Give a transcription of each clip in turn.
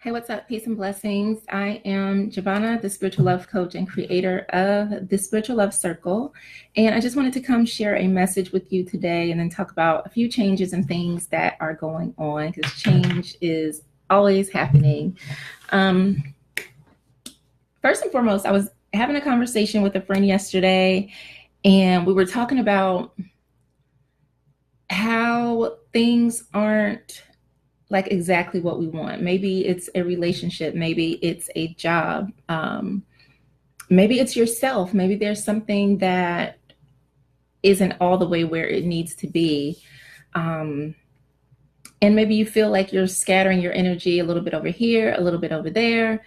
Hey, what's up? Peace and blessings. I am Javana, the spiritual love coach and creator of the Spiritual Love Circle. And I just wanted to come share a message with you today and then talk about a few changes and things that are going on because change is always happening. Um, First and foremost, I was having a conversation with a friend yesterday, and we were talking about how things aren't like exactly what we want. Maybe it's a relationship, maybe it's a job, maybe it's yourself, maybe there's something that isn't all the way where it needs to be. Um, and maybe you feel like you're scattering your energy a little bit over here, a little bit over there.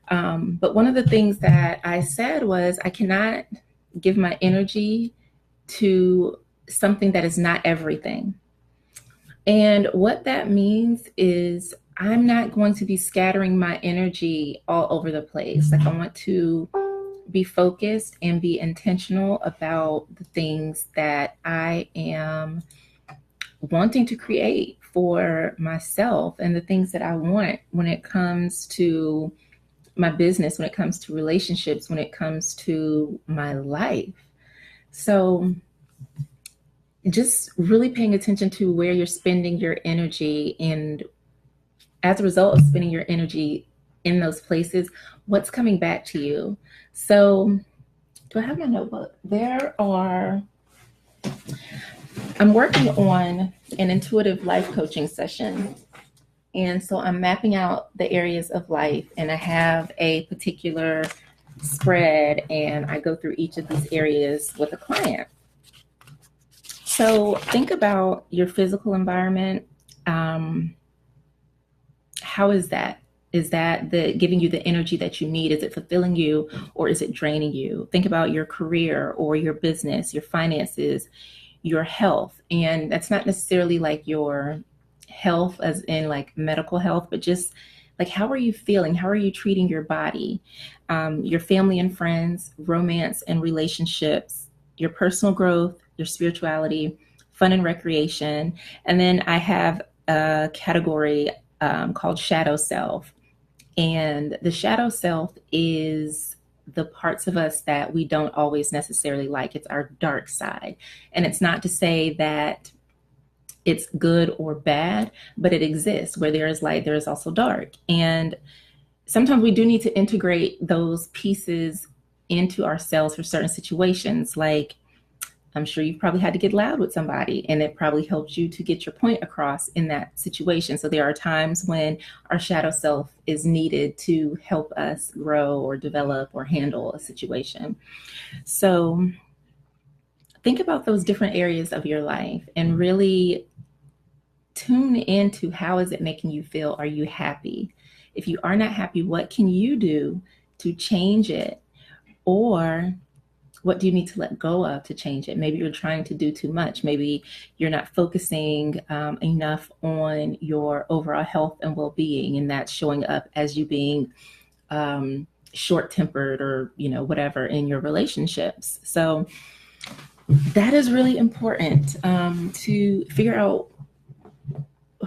But one of the things that I said was, I cannot give my energy to something that is not everything. And what that means is I'm not going to be scattering my energy all over the place. Like, I want to be focused and be intentional about the things that I am wanting to create for myself and the things that I want when it comes to my business, when it comes to relationships, when it comes to my life. So just really paying attention to where you're spending your energy, and as a result of spending your energy in those places, what's coming back to you. So do I have my notebook? I'm working on an intuitive life coaching session. And so I'm mapping out the areas of life, and I have a particular spread, and I go through each of these areas with a client. So think about your physical environment. How is that? Is that giving you the energy that you need? Is it fulfilling you, or is it draining you? Think about your career or your business, your finances, your health. And that's not necessarily like your health as in like medical health, but just like, how are you feeling? How are you treating your body? Your family and friends, romance and relationships, your personal growth, your spirituality, fun and recreation. And then I have a category called shadow self. And the shadow self is the parts of us that we don't always necessarily like. It's our dark side. And it's not to say that it's good or bad, but it exists. Where there is light, there is also dark. And sometimes we do need to integrate those pieces into ourselves for certain situations. Like, I'm sure you've probably had to get loud with somebody, and it probably helped you to get your point across in that situation. So there are times when our shadow self is needed to help us grow or develop or handle a situation. So think about those different areas of your life and really tune into, how is it making you feel? Are you happy? If you are not happy, what can you do to change it? Or what do you need to let go of to change it? Maybe you're trying to do too much. Maybe you're not focusing enough on your overall health and well-being, and that's showing up as you being short-tempered or, whatever in your relationships. So that is really important to figure out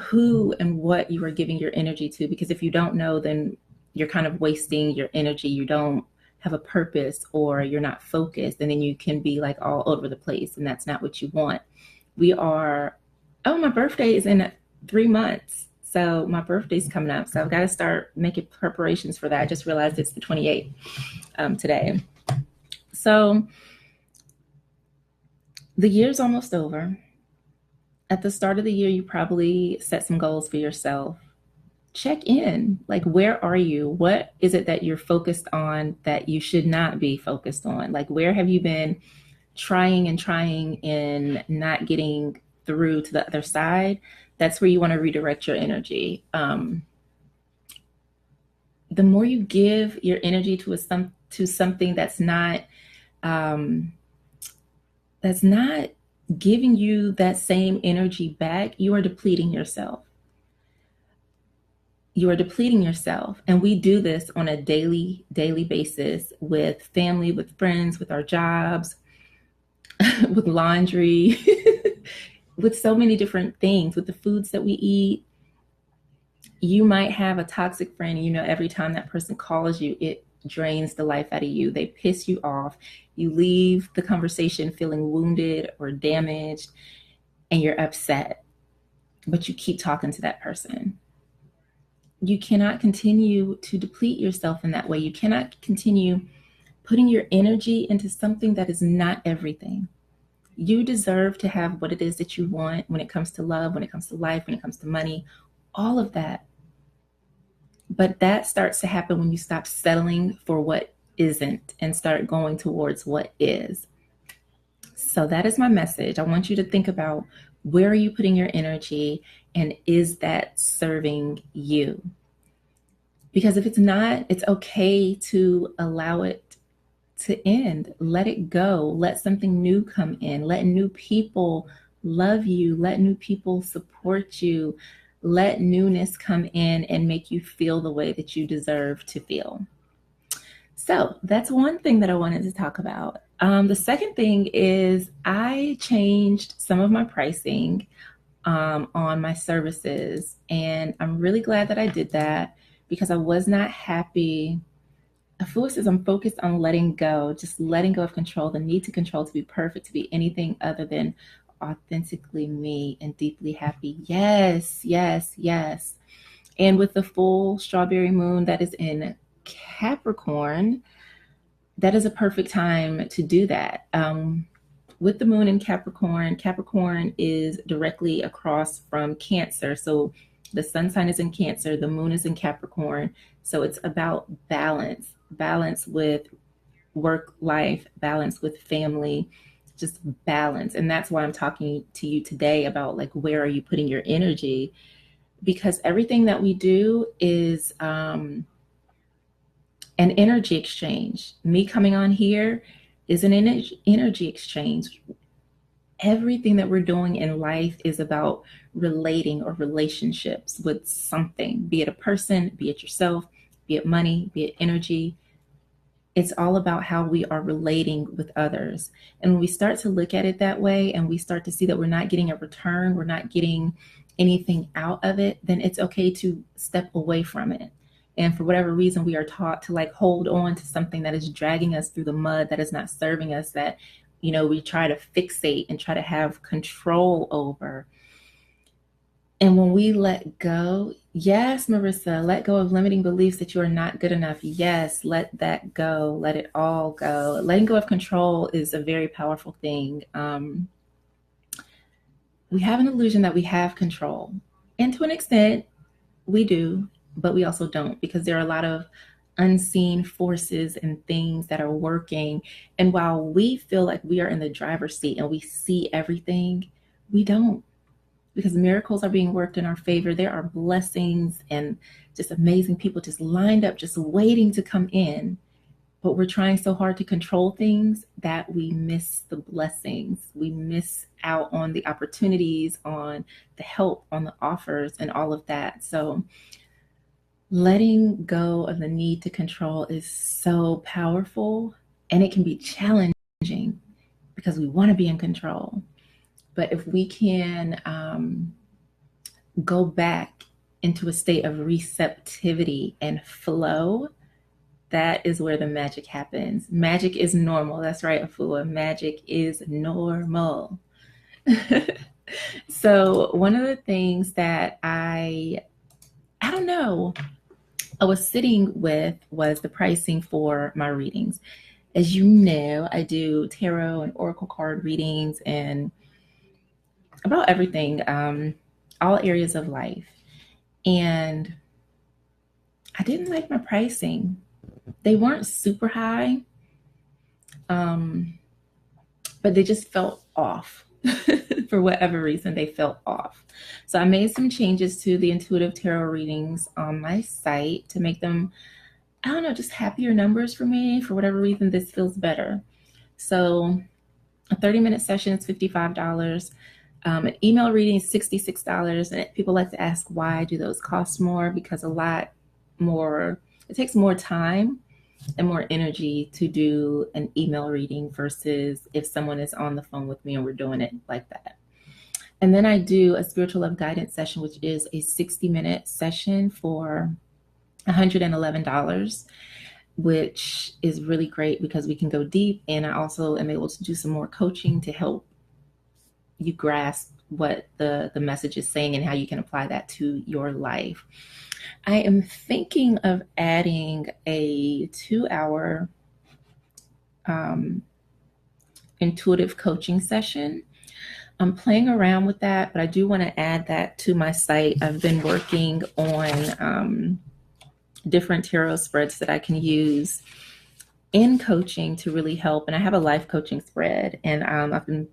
who and what you are giving your energy to, because if you don't know, then you're kind of wasting your energy. You don't have a purpose, or you're not focused, and then you can be like all over the place, and that's not what you want. My birthday is in 3 months. So my birthday's coming up. So I've got to start making preparations for that. I just realized it's the 28th today. So the year's almost over. At the start of the year, you probably set some goals for yourself. Check in. Like, where are you? What is it that you're focused on that you should not be focused on? Like, where have you been trying and not getting through to the other side? That's where you want to redirect your energy. The more you give your energy to something that's not giving you that same energy back, you are depleting yourself. You are depleting yourself. And we do this on a daily basis with family, with friends, with our jobs, with laundry, with so many different things, with the foods that we eat. You might have a toxic friend, you know, every time that person calls you, it drains the life out of you. They piss you off. You leave the conversation feeling wounded or damaged, and you're upset, but you keep talking to that person. You cannot continue to deplete yourself in that way. You cannot continue putting your energy into something that is not everything. You deserve to have what it is that you want when it comes to love, when it comes to life, when it comes to money, all of that. But that starts to happen when you stop settling for what isn't and start going towards what is. So that is my message. I want you to think about, where are you putting your energy, and is that serving you? Because if it's not, it's okay to allow it to end. Let it go. Let something new come in. Let new people love you. Let new people support you. Let newness come in and make you feel the way that you deserve to feel. So that's one thing that I wanted to talk about. The second thing is, I changed some of my pricing on my services, and I'm really glad that I did that, because I was not happy. Afua says, I'm focused on letting go, just letting go of control, the need to control, to be perfect, to be anything other than authentically me and deeply happy. Yes, yes, yes. And with the full strawberry moon that is in Capricorn, that is a perfect time to do that. With the moon in Capricorn, Capricorn is directly across from Cancer. So the sun sign is in Cancer, the moon is in Capricorn. So it's about balance, balance with work life, balance with family, just balance. And that's why I'm talking to you today about, like, where are you putting your energy? Because everything that we do is an energy exchange. Me coming on here is an energy exchange. Everything that we're doing in life is about relating or relationships with something, be it a person, be it yourself, be it money, be it energy. It's all about how we are relating with others. And when we start to look at it that way, and we start to see that we're not getting a return, we're not getting anything out of it, then it's okay to step away from it. And for whatever reason, we are taught to, like, hold on to something that is dragging us through the mud, that is not serving us, that, you know, we try to fixate and try to have control over. And when we let go, yes, Marissa, let go of limiting beliefs that you are not good enough. Yes, let that go. Let it all go. Letting go of control is a very powerful thing. We have an illusion that we have control. And to an extent, we do, but we also don't, because there are a lot of unseen forces and things that are working. And while we feel like we are in the driver's seat and we see everything, we don't, because miracles are being worked in our favor. There are blessings and just amazing people just lined up, just waiting to come in. But we're trying so hard to control things that we miss the blessings. We miss out on the opportunities, on the help, on the offers, and all of that. So letting go of the need to control is so powerful, and it can be challenging because we want to be in control. But if we can go back into a state of receptivity and flow, that is where the magic happens. Magic is normal. That's right, Afua. Magic is normal. So one of the things that I don't know, I was sitting with was the pricing for my readings. As you know, I do tarot and oracle card readings and about everything, all areas of life. And I didn't like my pricing. They weren't super high, but they just felt off. For whatever reason, they felt off. So I made some changes to the intuitive tarot readings on my site to make them, I don't know, just happier numbers for me. For whatever reason, this feels better. So a 30-minute session is $55. An email reading is $66. And people like to ask, why do those cost more? Because it takes more time and more energy to do an email reading versus if someone is on the phone with me and we're doing it like that. And then I do a spiritual love guidance session, which is a 60-minute session for $111, which is really great because we can go deep. And I also am able to do some more coaching to help you grasp what the message is saying and how you can apply that to your life. I am thinking of adding a 2-hour intuitive coaching session. I'm playing around with that, but I do want to add that to my site. I've been working on different tarot spreads that I can use in coaching to really help. And I have a life coaching spread, and I've been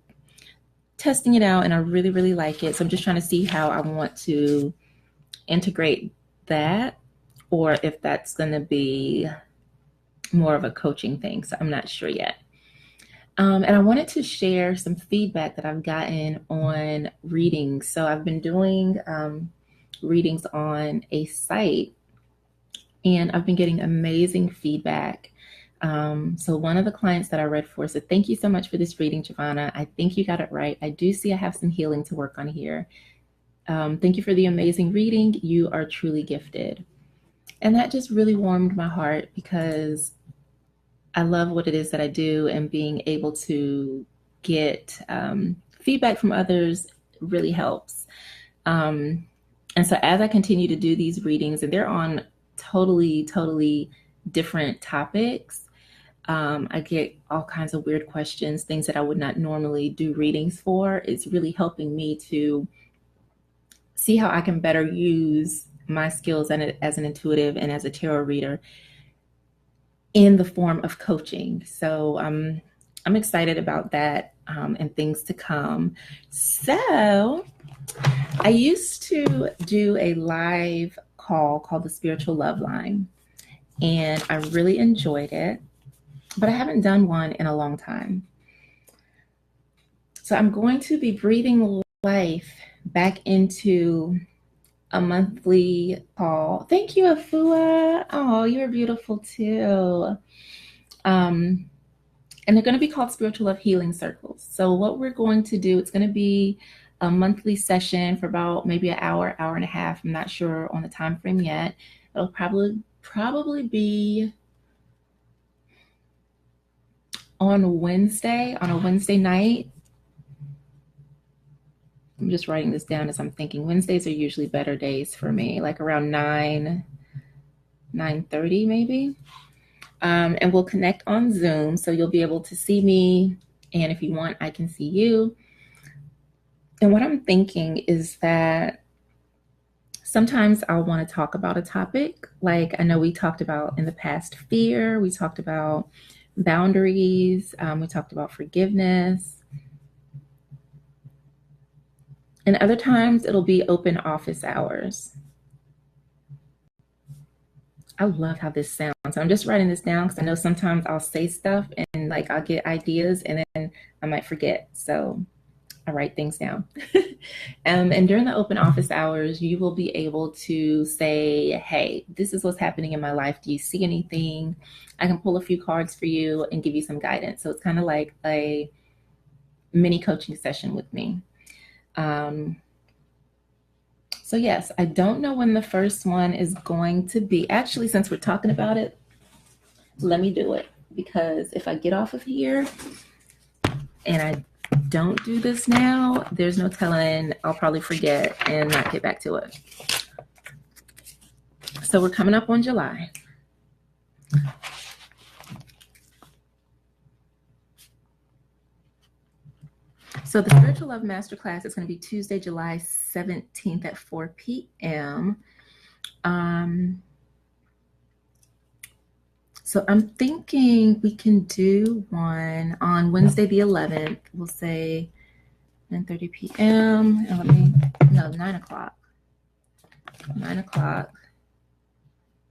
testing it out, and I really, really like it. So I'm just trying to see how I want to integrate that, or if that's going to be more of a coaching thing. So I'm not sure yet. And I wanted to share some feedback that I've gotten on readings. So I've been doing readings on a site, and I've been getting amazing feedback. So one of the clients that I read for said, "Thank you so much for this reading, Giovanna. I think you got it right. I do see I have some healing to work on here. Thank you for the amazing reading. You are truly gifted." And that just really warmed my heart because I love what it is that I do, and being able to get feedback from others really helps. And so as I continue to do these readings, and they're on totally different topics, I get all kinds of weird questions, things that I would not normally do readings for. It's really helping me to see how I can better use my skills as an intuitive and as a tarot reader in the form of coaching. So I'm excited about that and things to come. So I used to do a live call called the Spiritual Love Line, and I really enjoyed it, but I haven't done one in a long time. So I'm going to be breathing life back into a monthly call. Thank you, Afua. Oh, you're beautiful too. And they're going to be called Spiritual Love Healing Circles. So what we're going to do, it's going to be a monthly session for about maybe an hour and a half. I'm not sure on the time frame yet. It'll probably be on a Wednesday night. I'm just writing this down as I'm thinking. Wednesdays are usually better days for me, like around 9:30 maybe. And we'll connect on Zoom, so you'll be able to see me, and if you want, I can see you. And what I'm thinking is that sometimes I'll want to talk about a topic. Like I know we talked about in the past fear, we talked about boundaries, we talked about forgiveness. And other times it'll be open office hours. I love how this sounds. So I'm just writing this down because I know sometimes I'll say stuff and like I'll get ideas and then I might forget. So I write things down. And during the open office hours, you will be able to say, "Hey, this is what's happening in my life. Do you see anything?" I can pull a few cards for you and give you some guidance. So it's kind of like a mini coaching session with me. So yes, I don't know when the first one is going to be. Actually, since we're talking about it, let me do it, because if I get off of here and I don't do this now, there's no telling, I'll probably forget and not get back to it. So we're coming up on July. So the Spiritual Love Masterclass is going to be Tuesday, July 17th at 4 p.m. So I'm thinking we can do one on Wednesday the 11th. We'll say 9:30 p.m. 9 o'clock. 9 o'clock.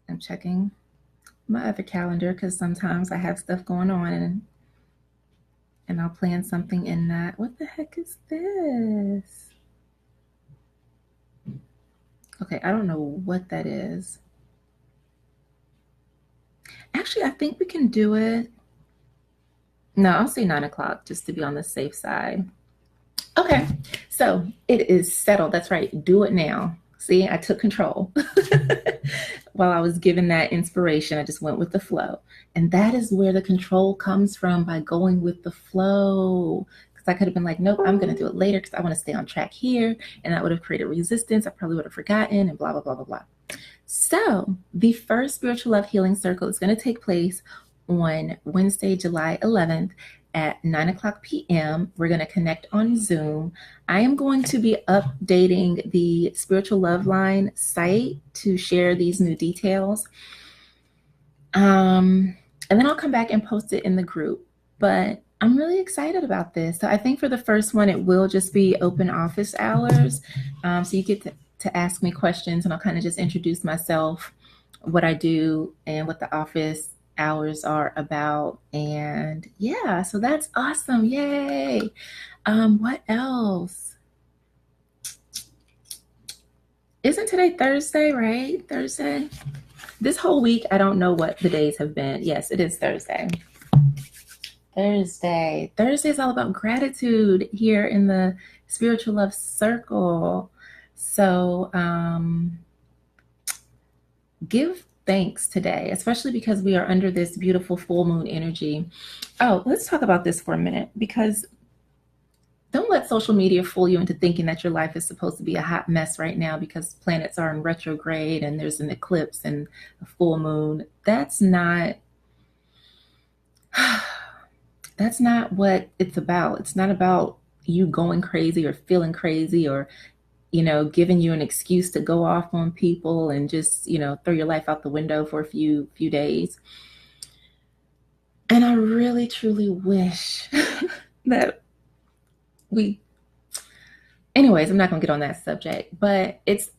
I'm checking my other calendar because sometimes I have stuff going on and I'll plan something in that. What the heck is this? Okay, I don't know what that is. Actually, I think we can do it. No, I'll say 9 o'clock just to be on the safe side. Okay, So it is settled. That's right. Do it now. See, I took control. While I was given that inspiration, I just went with the flow. And that is where the control comes from, by going with the flow. Because I could have been like, nope, I'm going to do it later because I want to stay on track here. And that would have created resistance. I probably would have forgotten and blah, blah, blah, blah, blah. So the first Spiritual Love Healing Circle is going to take place on Wednesday, July 11th at 9:00 p.m. We're going to connect on Zoom. I am going to be updating the Spiritual Love Line site to share these new details. And then I'll come back and post it in the group. But I'm really excited about this. So I think for the first one, it will just be open office hours. So you get to ask me questions, and I'll kind of just introduce myself, what I do, and what the office hours are about. And yeah, so that's awesome. Yay. What else? Isn't today Thursday, right? Thursday? This whole week, I don't know what the days have been. Yes, it is Thursday. Thursday is all about gratitude here in the Spiritual Love Circle. So give thanks today, especially because we are under this beautiful full moon energy. Oh, let's talk about this for a minute, because don't let social media fool you into thinking that your life is supposed to be a hot mess right now because planets are in retrograde and there's an eclipse and a full moon. That's not what it's about. It's not about you going crazy or feeling crazy or giving you an excuse to go off on people and just, throw your life out the window for a few days. And I really, truly wish that anyways, I'm not going to get on that subject, but it's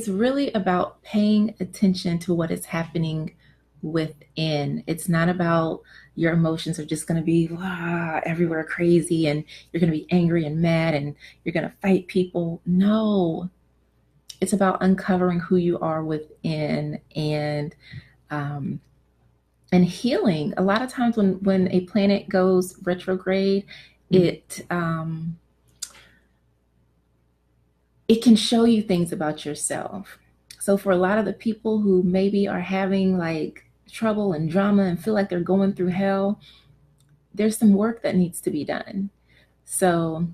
really about paying attention to what is happening within. It's not about your emotions are just going to be everywhere crazy and you're going to be angry and mad and you're going to fight people. No, it's about uncovering who you are within and healing. A lot of times when a planet goes retrograde, it can show you things about yourself. So for a lot of the people who maybe are having like trouble and drama and feel like they're going through hell, there's some work that needs to be done. So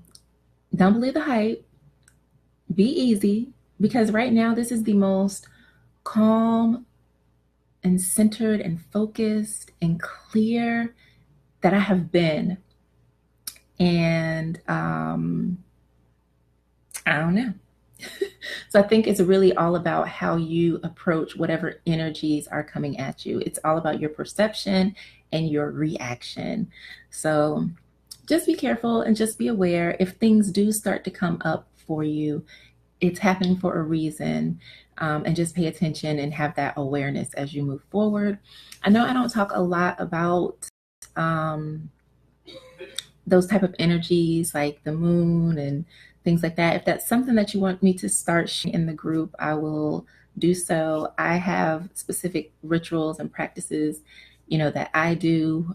don't believe the hype. Be easy, because right now this is the most calm and centered and focused and clear that I have been. And I don't know. So I think it's really all about how you approach whatever energies are coming at you. It's all about your perception and your reaction. So just be careful and just be aware. If things do start to come up for you, it's happening for a reason. And just pay attention and have that awareness as you move forward. I know I don't talk a lot about those type of energies like the moon and things like that. If that's something that you want me to start in the group, I will do so. I have specific rituals and practices, that I do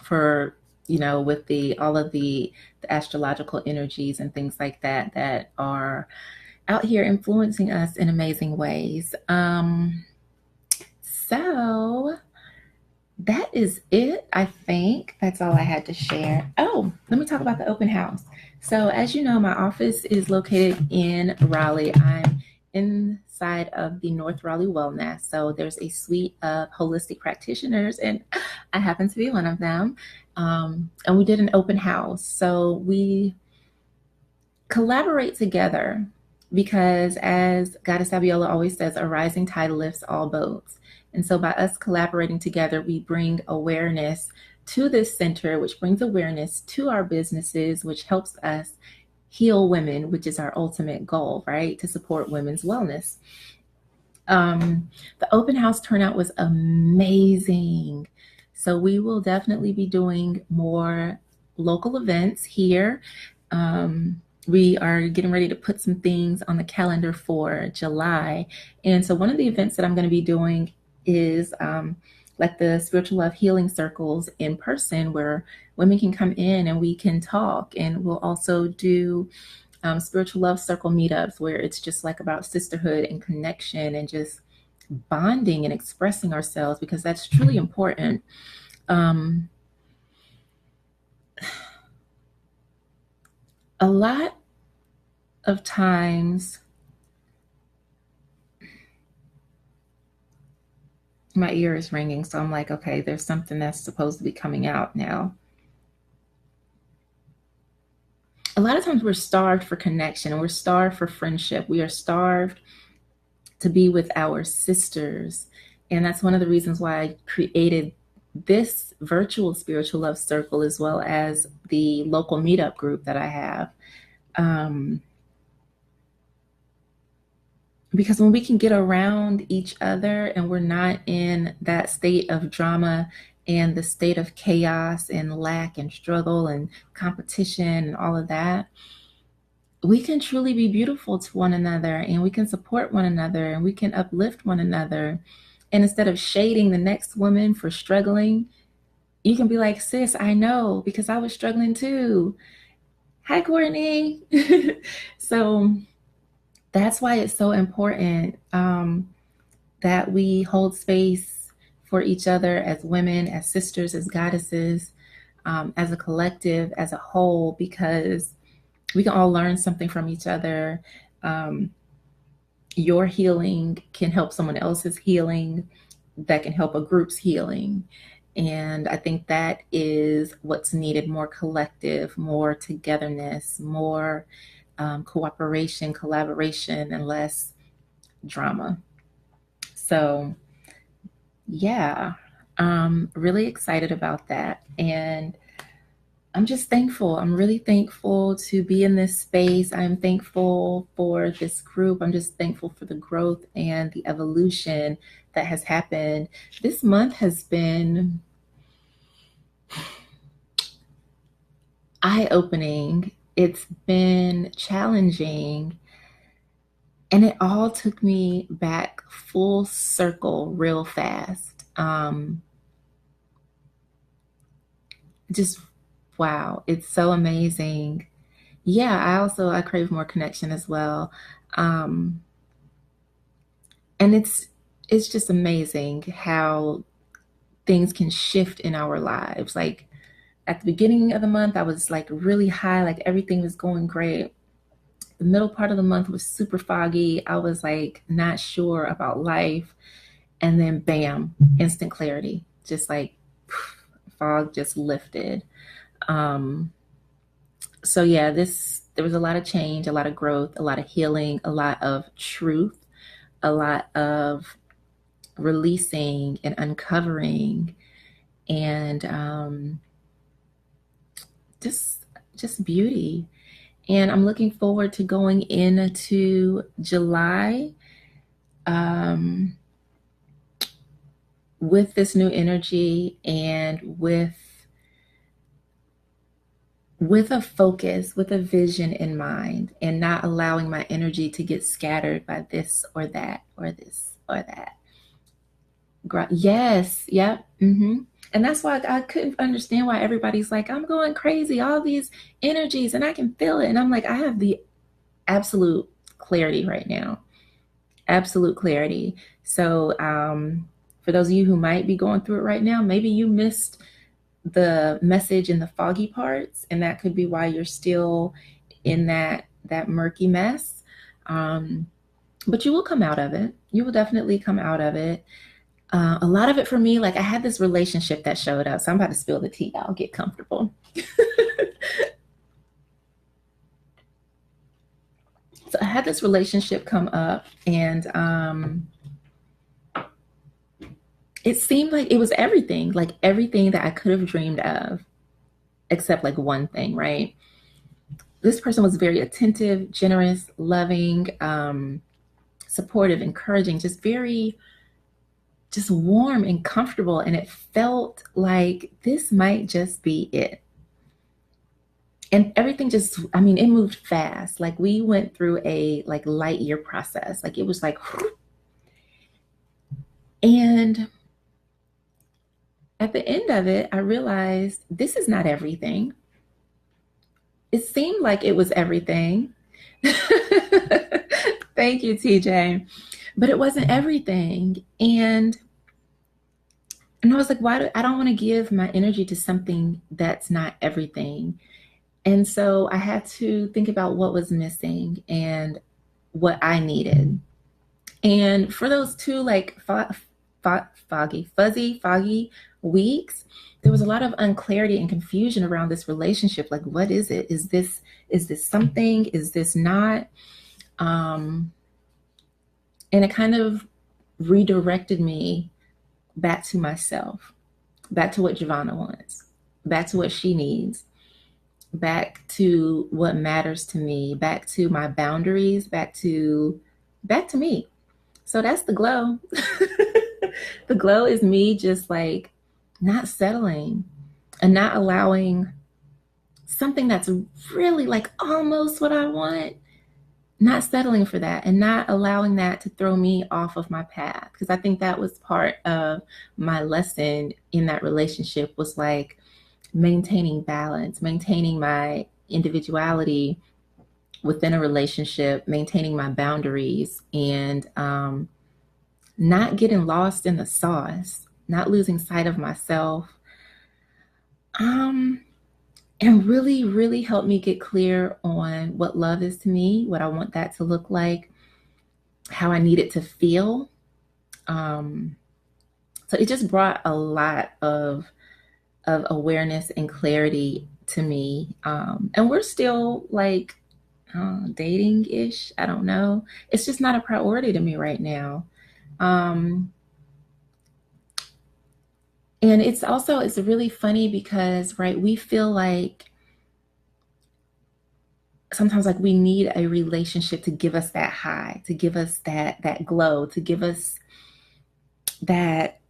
for, with all of the astrological energies and things like that are out here influencing us in amazing ways. So that is it. I think that's all I had to share. Oh, let me talk about the open house. So as you know, my office is located in Raleigh. I'm inside of the North Raleigh Wellness. So there's a suite of holistic practitioners, and I happen to be one of them. And we did an open house. So we collaborate together because, as Goddess Abiola always says, a rising tide lifts all boats. And so by us collaborating together, we bring awareness to this center, which brings awareness to our businesses, which helps us heal women, which is our ultimate goal, right? To support women's wellness. The open house turnout was amazing. So we will definitely be doing more local events here. We are getting ready to put some things on the calendar for July. And so one of the events that I'm going to be doing is like the spiritual love healing circles in person where women can come in and we can talk. And we'll also do spiritual love circle meetups where it's just like about sisterhood and connection and just bonding and expressing ourselves, because that's truly important. Um, a lot of times, my ear is ringing, so I'm like, okay, there's something that's supposed to be coming out now. A lot of times we're starved for connection and we're starved for friendship. We are starved to be with our sisters. And that's one of the reasons why I created this virtual spiritual love circle as well as the local meetup group that I have. Um, because when we can get around each other and we're not in that state of drama and the state of chaos and lack and struggle and competition and all of that, we can truly be beautiful to one another and we can support one another and we can uplift one another. And instead of shading the next woman for struggling, you can be like, sis, I know because I was struggling too. Hi, Courtney. So that's why it's so important that we hold space for each other as women, as sisters, as goddesses, as a collective, as a whole, because we can all learn something from each other. Um, your healing can help someone else's healing, that can help a group's healing. And I think that is what's needed: more collective, more togetherness, more cooperation, collaboration, and less drama. So, yeah, really excited about that. And I'm just thankful. I'm really thankful to be in this space. I'm thankful for this group. I'm just thankful for the growth and the evolution that has happened. This month has been eye-opening. It's been challenging. And it all took me back full circle real fast. Just wow, it's so amazing. Yeah, I crave more connection as well. Um, and it's just amazing how things can shift in our lives. Like at the beginning of the month, I was like really high, like everything was going great. The middle part of the month was super foggy. I was like not sure about life. And then bam, instant clarity. Just like fog just lifted. Um, so yeah, this there was a lot of change, a lot of growth, a lot of healing, a lot of truth, a lot of releasing and uncovering, and just just beauty. And I'm looking forward to going into July um, with this new energy and with a focus, with a vision in mind, and not allowing my energy to get scattered by this or that or this or that. Yes, yep. And that's why I couldn't understand why everybody's like, I'm going crazy, all these energies, and I can feel it. And I'm like, I have the absolute clarity right now, absolute clarity. So, for those of you who might be going through it right now, maybe you missed the message in the foggy parts, and that could be why you're still in that murky mess. Um, but you will come out of it. You will definitely come out of it. A lot of it for me, like I had this relationship that showed up. So I'm about to spill the tea. I'll get comfortable. So I had this relationship come up, and it seemed like it was everything, like everything that I could have dreamed of, except like one thing, right? This person was very attentive, generous, loving, supportive, encouraging, just very, just warm and comfortable. And it felt like this might just be it. And everything just, I mean, it moved fast. Like we went through a like light year process. Like it was like, and at the end of it, I realized this is not everything. It seemed like it was everything. Thank you, TJ. But it wasn't everything. And I was like, I don't want to give my energy to something that's not everything. And so I had to think about what was missing and what I needed. And for those two like foggy weeks, there was a lot of unclarity and confusion around this relationship. Like, what is it? Is this something? Is this not? Um, and it kind of redirected me back to myself, back to what Giovanna wants, back to what she needs, back to what matters to me, back to my boundaries, back to me. So that's the glow. The glow is me just like not settling and not allowing something that's really like almost what I want, not settling for that and not allowing that to throw me off of my path. Because I think that was part of my lesson in that relationship, was like maintaining balance, maintaining my individuality within a relationship, maintaining my boundaries, and not getting lost in the sauce, not losing sight of myself. And really, really helped me get clear on what love is to me, what I want that to look like, how I need it to feel. So it just brought a lot of awareness and clarity to me. And we're still like dating ish. I don't know. It's just not a priority to me right now. Um, and it's really funny because, right, we feel like sometimes like we need a relationship to give us that high, to give us that glow, to give us that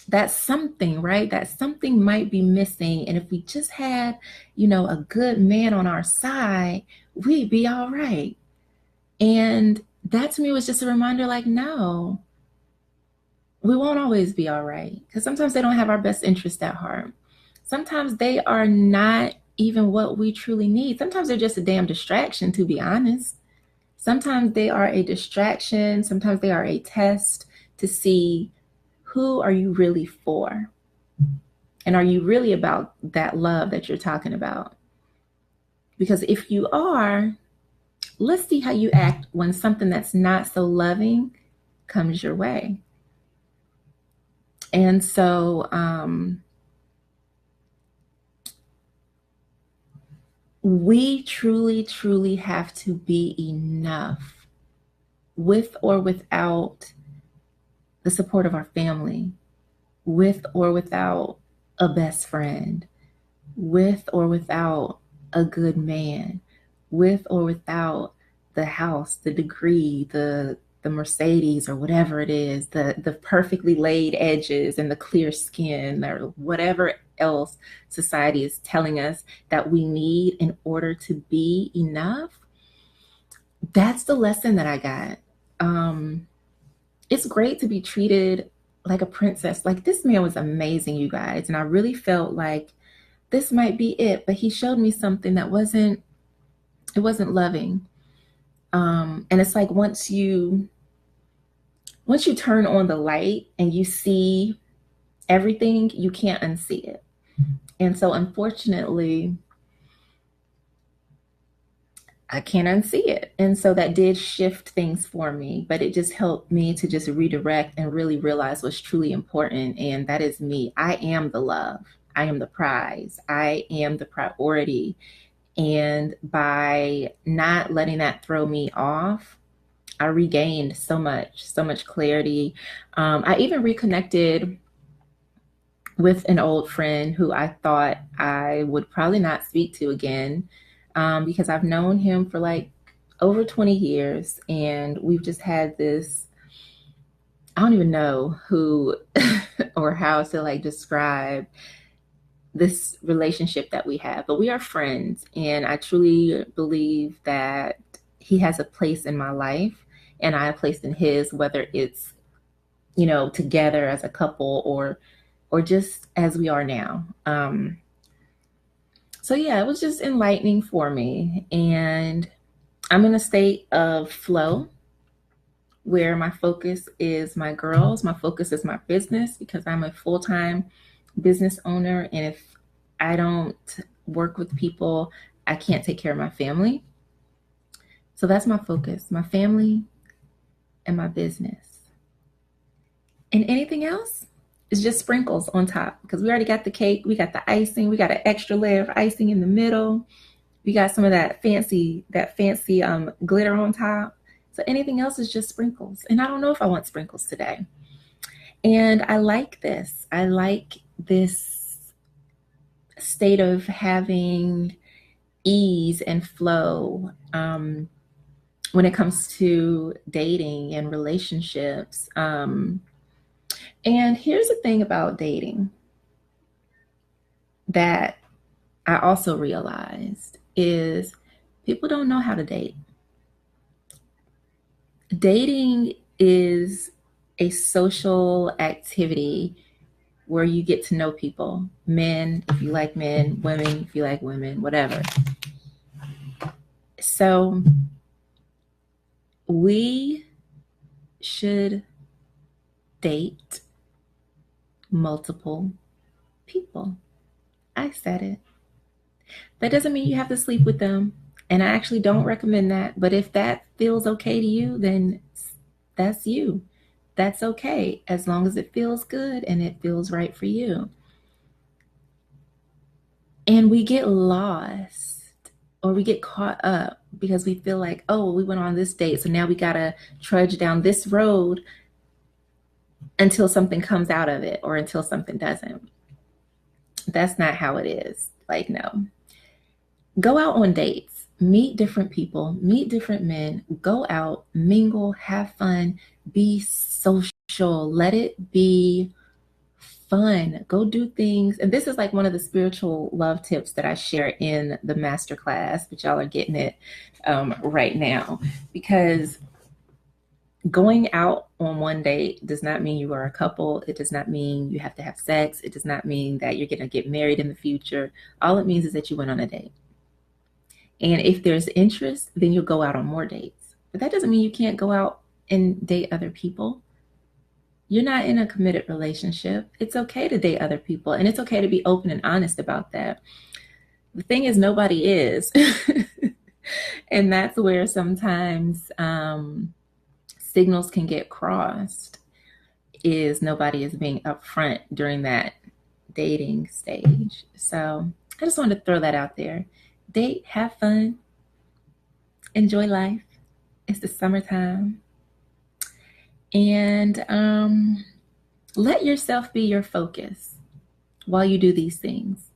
that's something, right? That something might be missing. And if we just had, a good man on our side, we'd be all right. And that to me was just a reminder like, no, we won't always be all right. Because sometimes they don't have our best interest at heart. Sometimes they are not even what we truly need. Sometimes they're just a damn distraction, to be honest. Sometimes they are a distraction. Sometimes they are a test to see, who are you really for? And are you really about that love that you're talking about? Because if you are, let's see how you act when something that's not so loving comes your way. And so we truly, truly have to be enough, with or without the support of our family, with or without a best friend, with or without a good man, with or without the house, the degree, the Mercedes or whatever it is, the perfectly laid edges and the clear skin, or whatever else society is telling us that we need in order to be enough. That's the lesson that I got. It's great to be treated like a princess. Like, this man was amazing, you guys. And I really felt like this might be it, but he showed me something that wasn't loving. And it's like once you turn on the light and you see everything, you can't unsee it. And so unfortunately, I can't unsee it. And so that did shift things for me, but it just helped me to just redirect and really realize what's truly important. And that is me. I am the love. I am the prize. I am the priority. And by not letting that throw me off, I regained so much clarity. I even reconnected with an old friend who I thought I would probably not speak to again, because I've known him for like over 20 years. And we've just had this, I don't even know who or how to like describe this relationship that we have, but we are friends. And I truly believe that he has a place in my life and I have a place in his, whether it's together as a couple, or just as we are now. So yeah, it was just enlightening for me. And I'm in a state of flow where my focus is my girls, my focus is my business, because I'm a full-time business owner. And if I don't work with people, I can't take care of my family. So that's my focus, my family and my business. And anything else is just sprinkles on top, because we already got the cake, we got the icing, we got an extra layer of icing in the middle. We got some of that fancy glitter on top. So anything else is just sprinkles. And I don't know if I want sprinkles today. And I like this. I like this state of having ease and flow when it comes to dating and relationships. And here's the thing about dating that I also realized is people don't know how to date. Dating is a social activity where you get to know people. Men, if you like men, women, if you like women, whatever. So we should date multiple people. I said it. That doesn't mean you have to sleep with them. And I actually don't recommend that. But if that feels okay to you, then that's you. That's okay, as long as it feels good and it feels right for you. And we get lost, or we get caught up because we feel like, oh, we went on this date, so now we got to trudge down this road until something comes out of it, or until something doesn't. That's not how it is. Like, no. Go out on dates, meet different people, meet different men, go out, mingle, have fun, be social, let it be fun, go do things. And this is like one of the spiritual love tips that I share in the masterclass, but y'all are getting it right now, because going out on one date does not mean you are a couple. It does not mean you have to have sex. It does not mean that you're going to get married in the future. All it means is that you went on a date. And if there's interest, then you'll go out on more dates. But that doesn't mean you can't go out and date other people. You're not in a committed relationship. It's okay to date other people, and it's okay to be open and honest about that. The thing is, nobody is. And that's where sometimes signals can get crossed, is nobody is being upfront during that dating stage. So I just wanted to throw that out there. Date, have fun, enjoy life. It's the summertime. And let yourself be your focus while you do these things.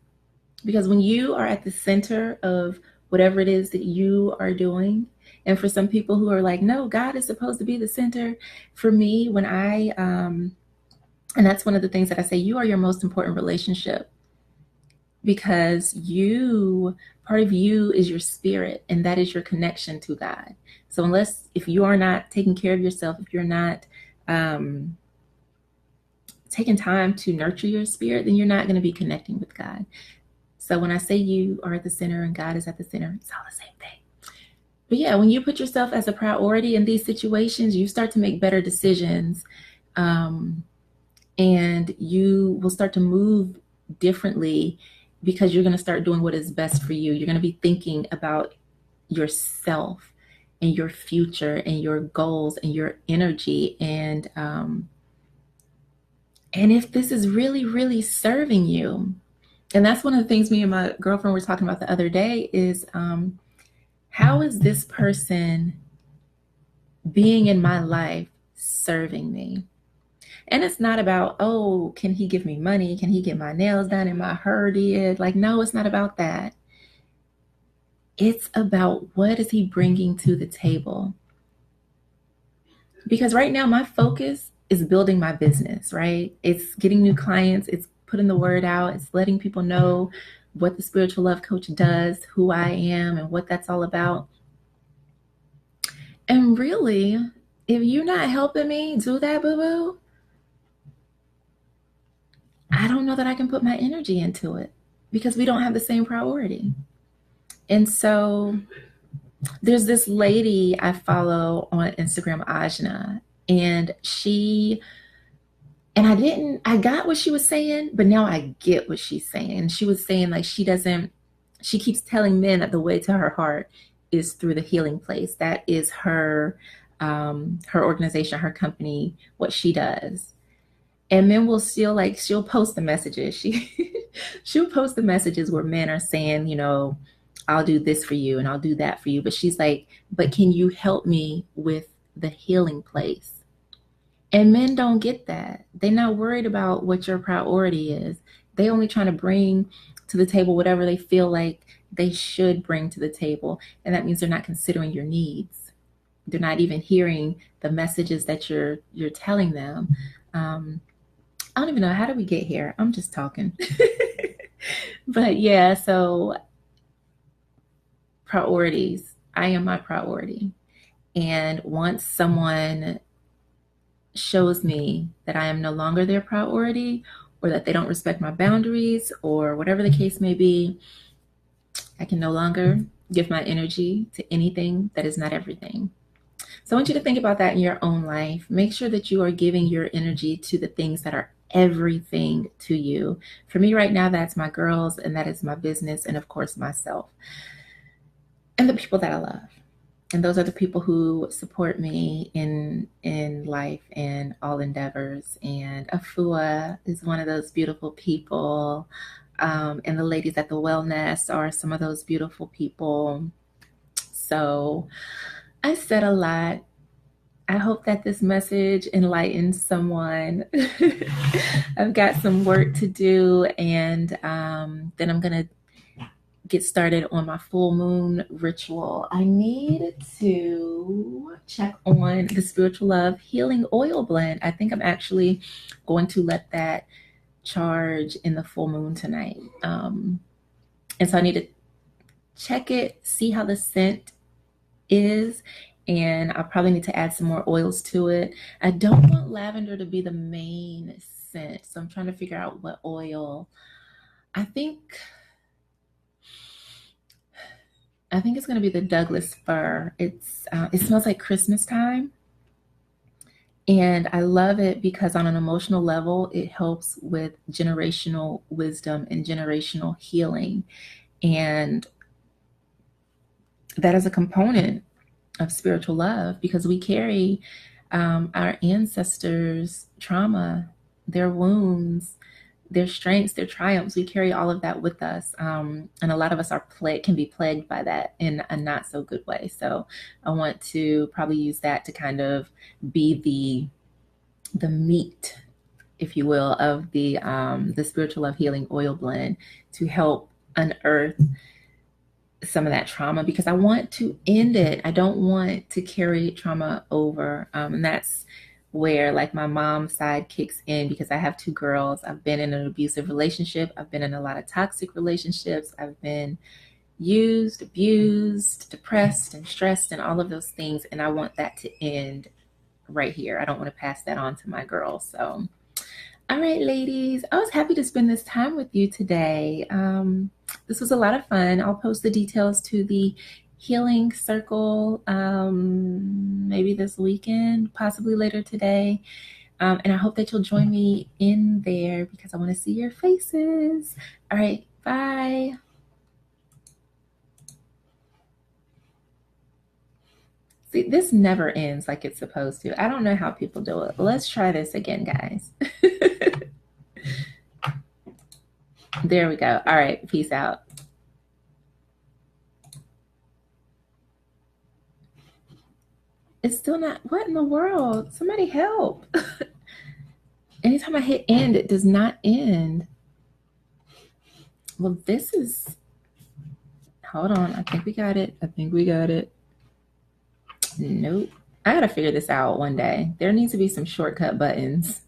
Because when you are at the center of whatever it is that you are doing, and for some people who are like, no, God is supposed to be the center. For me, when and that's one of the things that I say, you are your most important relationship, because part of you is your spirit, and that is your connection to God. So if you are not taking care of yourself, if you're not taking time to nurture your spirit, then you're not going to be connecting with God. So when I say you are at the center and God is at the center, it's all the same thing. But yeah, when you put yourself as a priority in these situations, you start to make better decisions, and you will start to move differently, because you're going to start doing what is best for you. You're going to be thinking about yourself and your future and your goals and your energy. And if this is really, really serving you, and that's one of the things me and my girlfriend were talking about the other day, is how is this person being in my life serving me? And it's not about, oh, can he give me money? Can he get my nails done and my hair did? Like, no, it's not about that. It's about, what is he bringing to the table? Because right now my focus is building my business, right? It's getting new clients. It's putting the word out. It's letting people know what the Spiritual Love Coach does, who I am, and what that's all about. And really, if you're not helping me do that, boo-boo, I don't know that I can put my energy into it because we don't have the same priority. And so there's this lady I follow on Instagram, Ajna, and I got what she was saying, but now I get what she's saying. And she was saying like she keeps telling men that the way to her heart is through the healing place. That is her organization, her company, what she does. And men will still like, she'll post the messages. She'll post the messages where men are saying, I'll do this for you and I'll do that for you. But she's like, but can you help me with the healing place? And men don't get that. They're not worried about what your priority is. They only trying to bring to the table whatever they feel like they should bring to the table. And that means they're not considering your needs. They're not even hearing the messages that you're telling them. I don't even know, how did we get here? I'm just talking. But yeah, so priorities. I am my priority. And once someone shows me that I am no longer their priority, or that they don't respect my boundaries, or whatever the case may be, I can no longer give my energy to anything that is not everything. So I want you to think about that in your own life. Make sure that you are giving your energy to the things that are everything to you. For me right now, that's my girls, and that is my business, and of course myself, and the people that I love. And those are the people who support me in life and all endeavors. And Afua is one of those beautiful people. And the ladies at the Wellness are some of those beautiful people. So I said a lot. I hope that this message enlightens someone. I've got some work to do, and then I'm going to get started on my full moon ritual. I need to check on the Spiritual Love Healing Oil Blend. I think I'm actually going to let that charge in the full moon tonight. And so I need to check it, see how the scent is, and I probably need to add some more oils to it. I don't want lavender to be the main scent, so I'm trying to figure out what oil. I think it's going to be the Douglas fir. It smells like Christmas time. And I love it because on an emotional level, it helps with generational wisdom and generational healing. And that is a component of spiritual love, because we carry our ancestors' trauma, their wounds, their strengths, their triumphs. We carry all of that with us. And a lot of us can be plagued by that in a not so good way. So I want to probably use that to kind of be the meat, if you will, of the Spiritual Love Healing Oil Blend, to help unearth some of that trauma, because I want to end it. I don't want to carry trauma over. And that's where like my mom's side kicks in, because I have two girls. I've been in an abusive relationship. I've been in a lot of toxic relationships. I've been used, abused, depressed, and stressed, and all of those things. And I want that to end right here. I don't want to pass that on to my girls. So, all right, ladies, I was happy to spend this time with you today. This was a lot of fun. I'll post the details to the healing circle maybe this weekend, possibly later today. And I hope that you'll join me in there, because I want to see your faces. All right, bye. See, this never ends like it's supposed to. I don't know how people do it. Let's try this again, guys. There we go. All right, peace out. It's still not, what in the world? Somebody help. Anytime I hit end, it does not end. Well, this is, hold on. I think we got it. Nope. I gotta figure this out one day. There needs to be some shortcut buttons.